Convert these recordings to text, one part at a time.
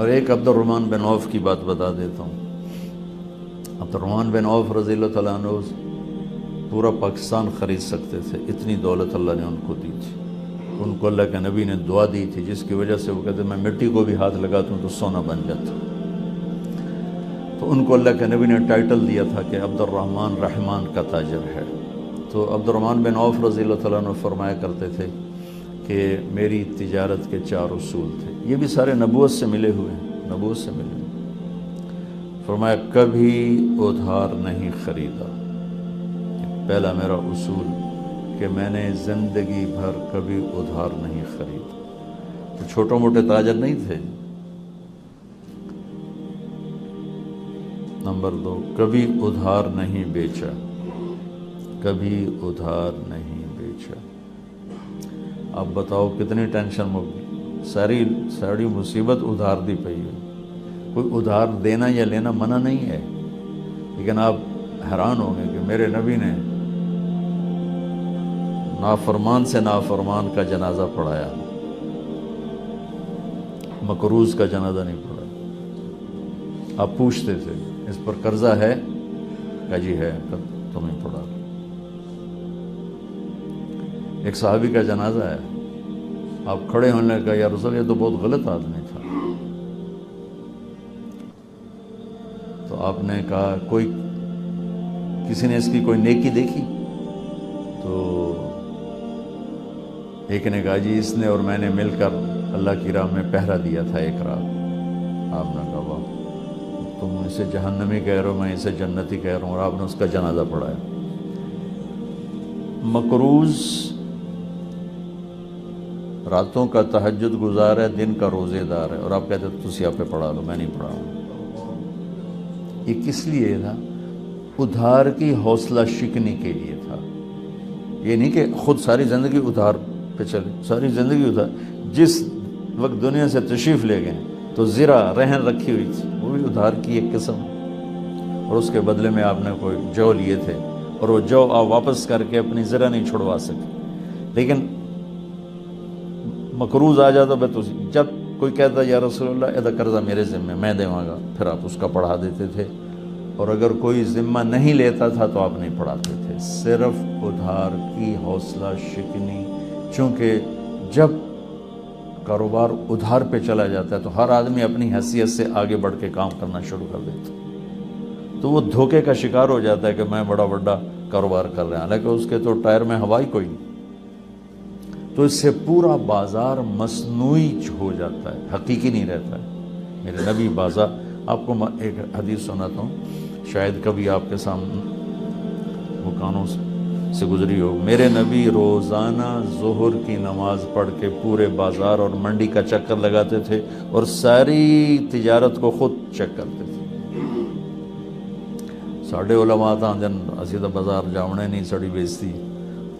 اور ایک عبد الرحمن بن عوف کی بات بتا دیتا ہوں. عبد الرحمن بن عوف رضی اللہ تعالیٰ عنہ پورا پاکستان خرید سکتے تھے، اتنی دولت اللہ نے ان کو دی تھی. ان کو اللہ کے نبی نے دعا دی تھی جس کی وجہ سے وہ کہتے میں مٹی کو بھی ہاتھ لگاتا ہوں تو سونا بن جاتا. تو ان کو اللہ کے نبی نے ٹائٹل دیا تھا کہ عبد الرحمن رحمان کا تاجر ہے. تو عبد الرحمن بن عوف رضی اللہ تعالیٰ عنہ فرمایا کرتے تھے کہ میری تجارت کے 4 اصول تھے. یہ بھی سارے نبوت سے ملے ہوئے ہیں، نبوت سے ملے ہوئے. فرمایا کبھی ادھار نہیں خریدا. پہلا میرا اصول کہ میں نے زندگی بھر کبھی ادھار نہیں خریدا. تو چھوٹے موٹے تاجر نہیں تھے. نمبر 2، کبھی ادھار نہیں بیچا، کبھی ادھار نہیں بیچا. اب بتاؤ کتنی ٹینشن ہوگی، ساری مصیبت ادھار دی پئی ہے. کوئی ادھار دینا یا لینا منع نہیں ہے، لیکن آپ حیران ہوں گے کہ میرے نبی نے نافرمان سے نافرمان کا جنازہ پڑھایا، مقروض کا جنازہ نہیں پڑھایا. آپ پوچھتے تھے اس پر قرضہ ہے؟ کہ جی ہے. تمہیں پڑھا. ایک صحابی کا جنازہ ہے، آپ کھڑے ہونے کا یا رسول یہ تو بہت غلط آدمی تھا. تو آپ نے کہا کوئی کسی نے اس کی کوئی نیکی دیکھی؟ تو ایک نے کہا جی اس نے اور میں نے مل کر اللہ کی راہ میں پہرا دیا تھا ایک رات. آپ نے کہا واہ، تم اسے جہنمی کہہ رہے ہو، میں اسے جنتی کہہ رہا ہوں. اور آپ نے اس کا جنازہ پڑھایا. مقروض راتوں کا تہجد گزار ہے، دن کا روزے دار ہے، اور آپ کہتے ہیں تسی آپ پہ پڑھا لو، میں نہیں پڑھاؤں. یہ کس لیے تھا؟ ادھار کی حوصلہ شکنی کے لیے تھا. یہ نہیں کہ خود ساری زندگی ادھار پہ چلے، ساری زندگی ادھار. جس وقت دنیا سے تشریف لے گئے تو زرہ رہن رکھی ہوئی تھی، وہ بھی ادھار کی ایک قسم، اور اس کے بدلے میں آپ نے کوئی جو لیے تھے، اور وہ جو آپ واپس کر کے اپنی زرہ نہیں چھڑوا سکے. لیکن مقروض آ جاتا بے تو جب کوئی کہتا یا رسول اللہ یہ قرضہ میرے ذمہ میں دیواں گا، پھر آپ اس کا پڑھا دیتے تھے. اور اگر کوئی ذمہ نہیں لیتا تھا تو آپ نہیں پڑھاتے تھے. صرف ادھار کی حوصلہ شکنی. چونکہ جب کاروبار ادھار پہ چلا جاتا ہے تو ہر آدمی اپنی حیثیت سے آگے بڑھ کے کام کرنا شروع کر دیتا ہے، تو وہ دھوکے کا شکار ہو جاتا ہے کہ میں بڑا کاروبار کر رہا ہوں، حالانکہ اس کے تو ٹائر میں ہوا ہی کوئی نہیں. تو اس سے پورا بازار مصنوعی ہو جاتا ہے، حقیقی نہیں رہتا ہے. میرے نبی بازار، آپ کو ایک حدیث سناتا ہوں، شاید کبھی آپ کے سامنے وہ کانوں سے گزری ہو. میرے نبی روزانہ ظہر کی نماز پڑھ کے پورے بازار اور منڈی کا چکر لگاتے تھے اور ساری تجارت کو خود چیک کرتے تھے. ساڑھے علماء تھا جن اسیدہ بازار جاؤنے نہیں سڑی بیچتی،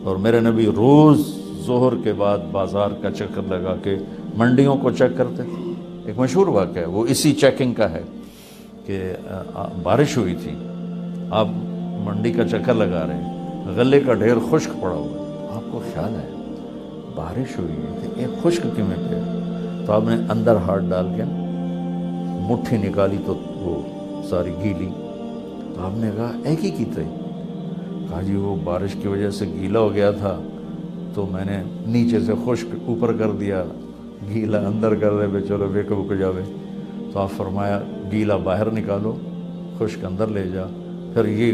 اور میرے نبی روز ظہر کے بعد بازار کا چکر لگا کے منڈیوں کو چیک کرتے تھے. ایک مشہور واقعہ ہے، وہ اسی چیکنگ کا ہے کہ بارش ہوئی تھی، آپ منڈی کا چکر لگا رہے ہیں، غلے کا ڈھیر خشک پڑا ہوا ہے. آپ کو خیال ہے بارش ہوئی ہے کہ ایک خشک کیوں میں پہ، تو آپ نے اندر ہاتھ ڈال کے مٹھی نکالی تو وہ ساری گیلی. تو آپ نے کہا ایک ہی کی تھی؟ کہا جی وہ بارش کی وجہ سے گیلا ہو گیا تھا تو میں نے نیچے سے خشک اوپر کر دیا، گیلا اندر کر دے بے چلو بے کو جاوے. تو آپ فرمایا گیلا باہر نکالو، خشک اندر لے جا. پھر یہ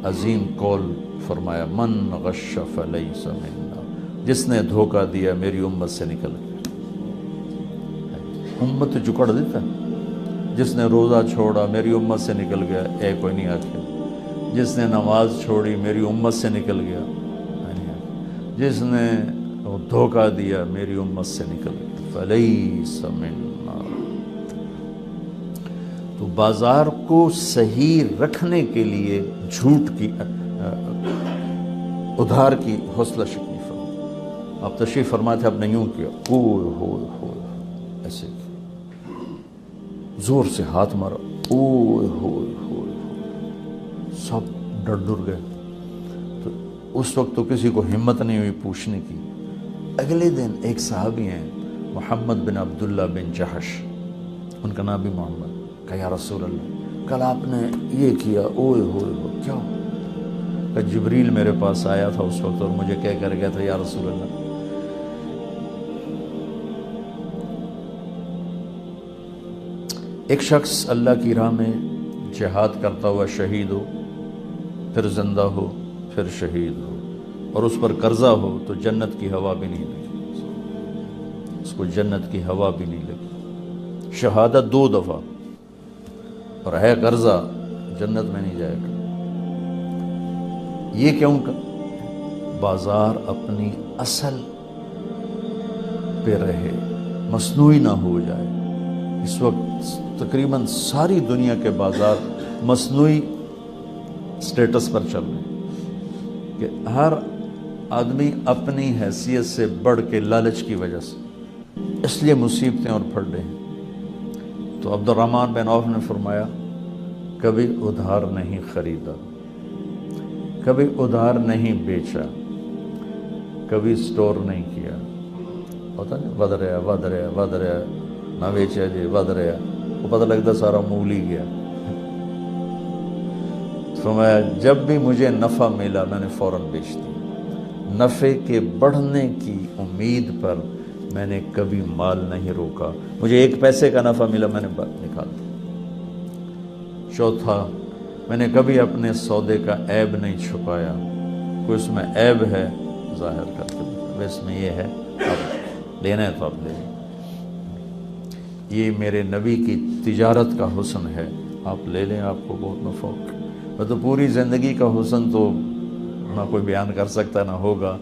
عظیم قول فرمایا من غش فلیس منا، جس نے دھوکہ دیا میری امت سے نکل گیا. امت چکڑ دیتا، جس نے روزہ چھوڑا میری امت سے نکل گیا، اے کوئی نہیں آخر. جس نے نماز چھوڑی میری امت سے نکل گیا. جس نے دھوکہ دیا میری امت سے نکل گیا، فلیس منا. تو بازار کو صحیح رکھنے کے لیے جھوٹ کی ادھار کی حوصلہ شکنی فرما. آپ تشریف فرماتے آپ نے یوں کیا، اوہ ہوئے ایسے زور سے ہاتھ مارا، اوہ ہوئے سب ڈر گئے. تو اس وقت تو کسی کو ہمت نہیں ہوئی پوچھنے کی. اگلے دن ایک صحابی ہیں محمد بن عبداللہ بن جہش، ان کا نام بھی محمد. کہا یا رسول اللہ کل آپ نے یہ کیا، اوئے ہوئے ہو کیا؟ کہ جبریل میرے پاس آیا تھا اس وقت اور مجھے کہہ کر گیا تھا یا رسول اللہ ایک شخص اللہ کی راہ میں جہاد کرتا ہوا شہید ہو، پھر زندہ ہو، پھر شہید ہو، اور اس پر قرضہ ہو تو جنت کی ہوا بھی نہیں لگی، اس کو جنت کی ہوا بھی نہیں لگی. شہادت 2 دفعہ اور ہے قرضہ، جنت میں نہیں جائے گا. یہ کیوں کا؟ بازار اپنی اصل پہ رہے، مصنوعی نہ ہو جائے. اس وقت تقریباً ساری دنیا کے بازار مصنوعی سٹیٹس پر چل رہے ہیں کہ ہر آدمی اپنی حیثیت سے بڑھ کے لالچ کی وجہ سے، اس لیے مصیبتیں اور پھٹ رہے ہیں. تو عبد الرحمن بن عوف نے فرمایا کبھی ادھار نہیں خریدا، کبھی ادھار نہیں بیچا، کبھی سٹور نہیں کیا. پتہ نہیں ود رہا نہ بیچا جی ود رہا، وہ پتہ لگتا سارا مول ہی گیا. فرمایا جب بھی مجھے نفع ملا میں نے فوراً بیچ دیا. نفع کے بڑھنے کی امید پر میں نے کبھی مال نہیں روکا. مجھے 1 پیسے کا نفع ملا میں نے نکال دیا. چوتھا، میں نے کبھی اپنے سودے کا عیب نہیں چھپایا. کوئی اس میں عیب ہے ظاہر کر کے، اس میں یہ ہے اب لینا ہے تو اب لے لیں. یہ میرے نبی کی تجارت کا حسن ہے، آپ لے لیں، آپ کو بہت نفع ہوگا. تو پوری زندگی کا حسن تو نہ کوئی بیان کر سکتا نہ ہوگا.